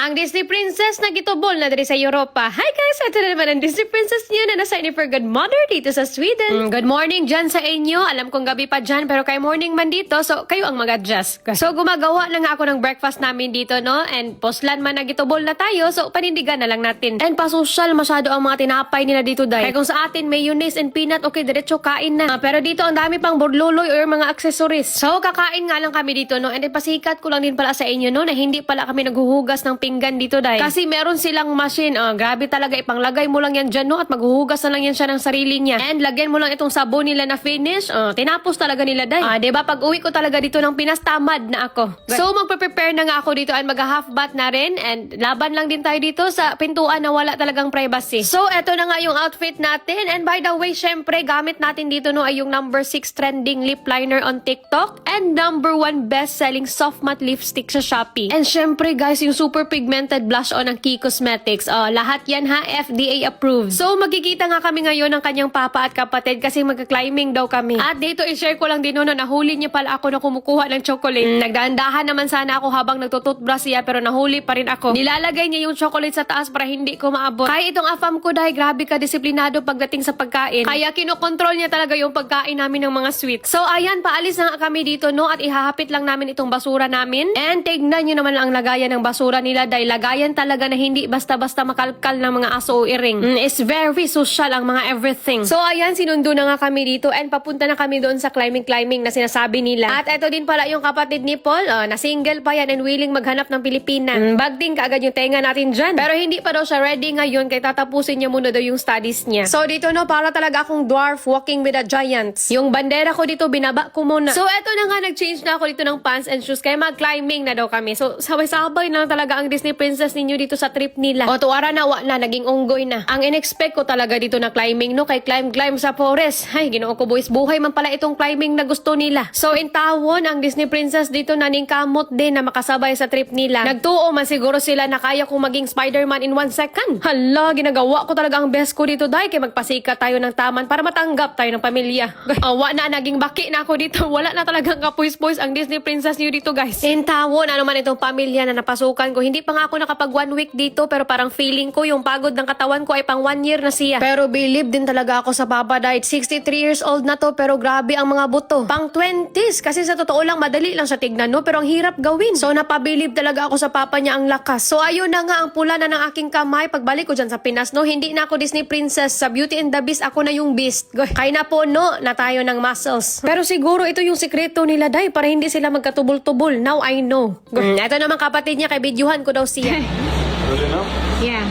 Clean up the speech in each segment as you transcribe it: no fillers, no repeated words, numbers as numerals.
Ang Disney Princess na gitubol na diri sa Europa. Hi guys! Ito na naman ang Disney Princess niyo na nasa for good mother dito sa Sweden. Good morning dyan sa inyo. Alam kong gabi pa dyan pero kay morning man dito. So kayo ang mag-adjust. So gumagawa na nga ako ng breakfast namin dito, no? And poslan man na gitubol na tayo. So panindigan na lang natin. And pasosyal masyado ang mga tinapay nila dito dahil. Kaya kung sa atin mayonnaise and peanut, okay, diretso kain na. Pero dito ang dami pang burluloy or mga accessories. So kakain nga lang kami dito, no? And pasikat ko lang din pala sa inyo, no? Na hindi pala kami naghuhugas ng pinggan dito dahil. Kasi meron silang machine. Grabe talaga. Ipanglagay mo lang yan dyan, no? At maghuhugas na lang yan siya ng sarili niya. And lagyan mo lang itong sabon nila na finish. Tinapos talaga nila dahil. Diba? Pag uwi ko talaga dito ng Pinas, tamad na ako. So magpe-prepare na nga ako dito and mag-half bath na rin. And laban lang din tayo dito sa pintuan na wala talagang privacy. So eto na nga yung outfit natin. And by the way, syempre, gamit natin dito, no, ay yung number 6 trending lip liner on TikTok. And number 1 best-selling soft matte lipstick sa Shopee. And syempre, guys, yung super pigmented blush on ng Key Cosmetics. Lahat yan ha, FDA approved. So, magkikita nga kami ngayon ng kanyang papa at kapatid kasi magka-climbing daw kami. At dito, i-share ko lang din na nahuli niya pala ako na kumukuha ng chocolate. Nagdahan-dahan naman sana ako habang nagtututbrush siya pero nahuli pa rin ako. Nilalagay niya yung chocolate sa taas para hindi ko maabot. Kaya itong afam ko dahil grabe ka disiplinado pagdating sa pagkain. Kaya kinokontrol niya talaga yung pagkain namin ng mga sweet. So, ayan, paalis na nga kami dito, no? At ihahapit lang namin itong basura namin. And tignan nyo naman ang lagayan ng basura nila dahil lagayan talaga na hindi basta-basta makalkal ng mga aso o iring. It's very social ang mga everything. So ayan, sinundo na nga kami dito and papunta na kami doon sa climbing na sinasabi nila. At eto din pala yung kapatid ni Paul, na single pa yan and willing maghanap ng Pilipina. Bagting kaagad yung tenga natin dyan. Pero hindi pa daw siya ready ngayon kaya tatapusin niya muna daw yung studies niya. So dito, no, para talaga akong dwarf walking with the giants. Yung bandera ko dito, binaba ko muna. So eto na nga, nag-change na ako dito ng pants and shoes kaya mag-climbing na daw kami. So sabay-sabay na lang talaga ang Disney Princess ninyo dito sa trip nila. O tuwara na, naging unggoy na. Ang in-expect ko talaga dito na climbing, no, kay climb sa forest. Ay, ginoo ko boys, buhay man pala itong climbing na gusto nila. So in tawon, ang Disney Princess dito naningkamot din na makasabay sa trip nila. Nagtuo man siguro sila na kaya kong maging Spider-Man in 1 second. Hala, ginagawa ko talaga ang best ko dito dahil kay magpasika tayo ng taman para matanggap tayo ng pamilya. Naging baki na ako dito. Wala na talagang kapuis-puis ang Disney Princess niyo dito, guys. In tawon, ano man itong pamilya na napasukan ko. Hindi pa nga ako nakapag 1 week dito pero parang feeling ko yung pagod ng katawan ko ay pang 1 year na siya. Pero believe din talaga ako sa Papa dahil 63 years old na to pero grabe ang mga buto. Pang 20s kasi sa totoo lang madali lang siya tignan, no, pero ang hirap gawin. So napabilib talaga ako sa Papa niya ang lakas. So ayun na nga ang pula na ng aking kamay pagbalik ko dyan sa Pinas, no. Hindi na ako Disney Princess. Sa Beauty and the Beast ako na yung Beast. Kaya na po, no, na tayo ng muscles. Pero siguro ito yung sikreto nila dahil para hindi sila magkatubol-tubol. Now I know. Ito naman kapatid niya, kay videohan ko daw siya. Yeah.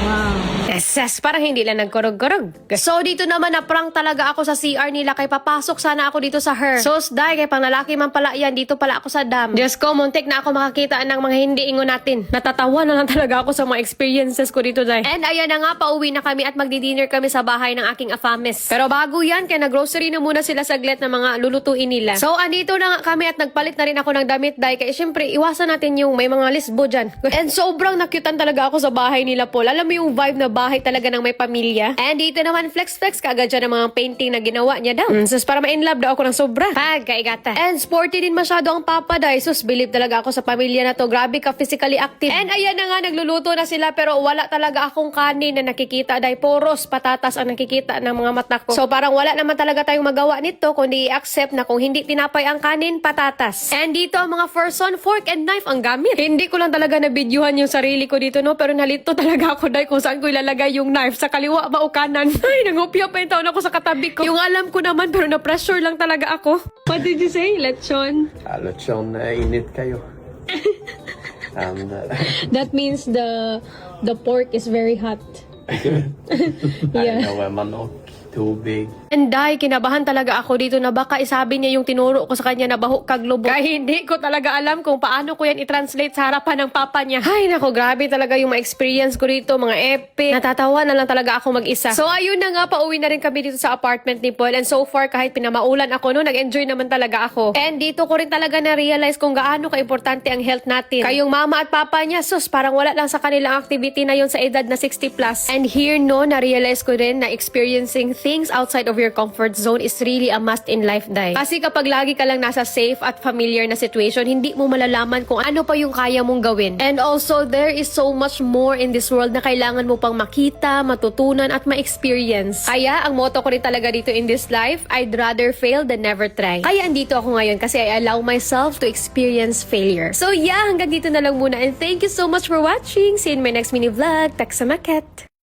Wow. Yes, parang hindi lang nagkurog-kurog. So, dito naman na prank talaga ako sa CR nila kay papasok sana ako dito sa her. So, dahil kay panlalaki man pala yan, dito pala ako sa dam. Just ko, muntik na ako makakita ng mga hindi ingon natin. Natatawa na lang talaga ako sa mga experiences ko dito dahil. And ayan na nga, pauwi na kami at magdi-dinner kami sa bahay ng aking afamis. Pero bago yan, kaya nag-grocery na muna sila saglit ng mga lulutuin nila. So, andito na nga kami at nagpalit na rin ako ng damit dahil kaya syempre, iwasan natin yung may mga lisbo dyan. And sobrang nakyutan talaga ako sa bahay nila, Paul. Alam mo yung vibe na bahay talaga ng may pamilya. And dito naman flex kaagad dyan ng mga painting na ginawa niya daw. Sus, para ma-inlove daw ako ng sobra. Kaigata. And sporty din masyado ang Papa dahil sus, believe talaga ako sa pamilya na to. Grabe ka physically active. And ayan na nga, nagluluto na sila pero wala talaga akong kanin na nakikita dahil poros patatas ang nakikita ng mga mata ko. So parang wala naman talaga tayong magawa nito kundi i-accept na kung hindi tinapay ang kanin, patatas. And dito ang mga person, fork and knife ang gamit. Hindi ko lang talaga na-videohan yung sarili ko dito, no, pero nalito talaga ako dahil kung saan ko ilalagay yung knife, sa kaliwa ba o kanan. Ay, nangupya pa yung taon ako sa katabi ko. Yung alam ko naman pero na-pressure lang talaga ako. What did you say? Lechon? Lechon, init kayo. And, That means the pork is very hot. yeah. Manok, tubig. And dahil kinabahan talaga ako dito na baka isabi niya yung tinuro ko sa kanya na baho kag lubog. Kaya hindi ko talaga alam kung paano ko yan i-translate sa harapan ng papa niya. Ay nako, grabe talaga yung ma-experience ko dito, mga epic. Natatawa na lang talaga ako mag-isa. So ayun na nga, pauwi na rin kami dito sa apartment ni Paul. And so far, kahit pinamaulan ako no, nag-enjoy naman talaga ako. And dito ko rin talaga na-realize kung gaano ka-importante ang health natin. Kayong mama at papa niya, sus, parang wala lang sa kanilang activity na yun sa edad na 60+. And here no, na-realize ko rin na experiencing things outside of your comfort zone is really a must in life, day. Kasi kapag lagi ka lang nasa safe at familiar na situation, hindi mo malalaman kung ano pa yung kaya mong gawin. And also, there is so much more in this world na kailangan mo pang makita, matutunan, at ma-experience. Kaya, ang motto ko rin talaga dito in this life, I'd rather fail than never try. Kaya andito ako ngayon kasi I allow myself to experience failure. So yeah, hanggang dito na lang muna and thank you so much for watching. See you in my next mini vlog. Tak sa maket!